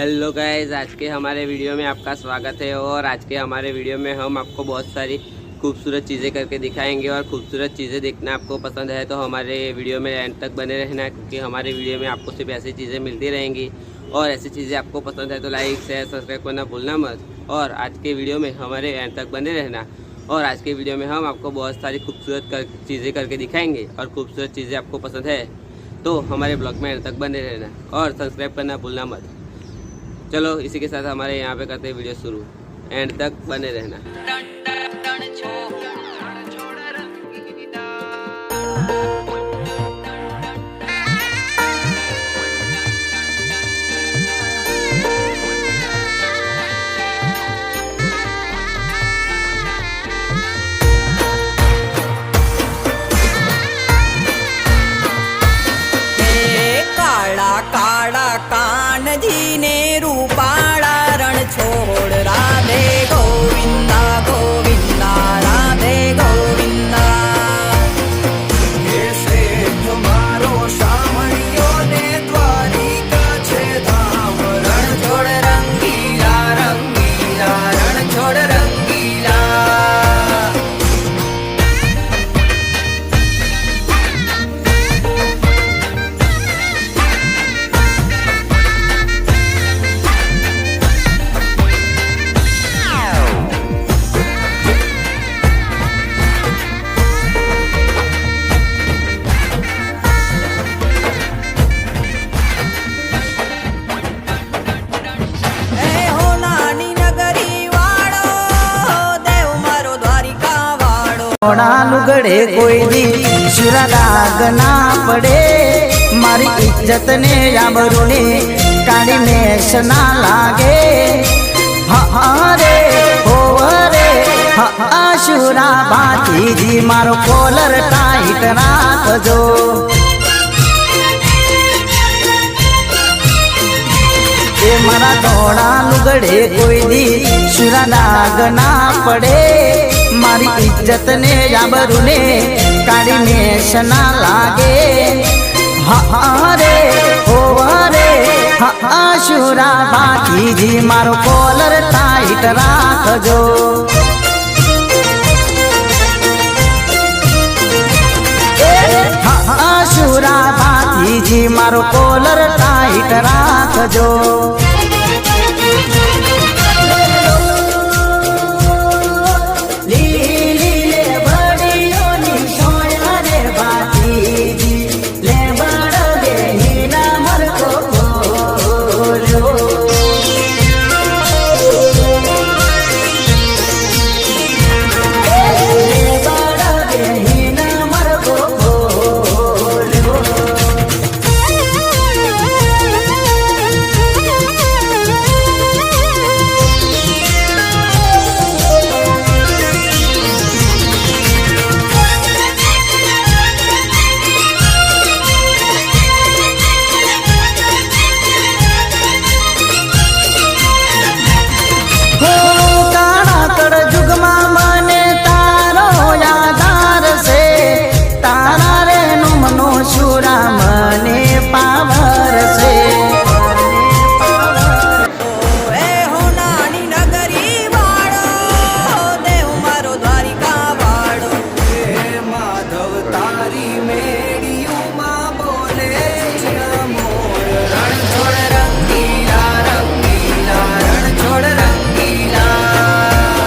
Hello guys, आज के हमारे वीडियो में आपका स्वागत है। और आज के हमारे वीडियो में हम आपको बहुत सारी खूबसूरत चीज़ें करके दिखाएंगे। और खूबसूरत चीज़ें देखना आपको पसंद है तो हमारे वीडियो में एंड तक बने रहना, क्योंकि हमारे वीडियो में आपको सिर्फ ऐसी चीज़ें मिलती रहेंगी। और ऐसी चीज़ें आपको पसंद है तो लाइक शेयर सब्सक्राइब करना भूलना मत। और आज के वीडियो में हमारे एंड तक बने रहना। और आज के वीडियो में हम आपको बहुत सारी खूबसूरत चीज़ें करके दिखाएंगे। और खूबसूरत चीज़ें आपको पसंद है तो हमारे ब्लॉग में एंड तक बने रहना और सब्सक्राइब करना भूलना मत। चलो इसी के साथ हमारे यहाँ पे करते हैं वीडियो शुरू। एंड तक बने रहना। काळा कानजी ने रूपाळा रण छोड़ राधे गोविंदा गोविंदा राधे गोविंदा। ऐसे तुम्हारो सामरियो ने द्वारिका छे धाम रण छोड़ रंगीला रंगीला रण छोड़ रंगीला। લુગડે કોઈ દી શુરા દાગ ના પડે, મારી ઇજ્જત ને આબરૂ ને કાળી મેષ ના લાગે। હરે હો રે શુરા ભાતીજી મારો કોલર ટાઈટ રાખજો। એ મારા ધોળા લુગડે કોઈ દી શુરા દાગ ના પડે, મારી ઇજ્જત ને આબરૂ ને કાળી મેષ ના લાગે। હરે હો રે શુરા ભાતીજી મારો કોલર ટાઈટ રાખજો। શુરા ભાતીજી મારો કોલર ટાઈટ રાખજો।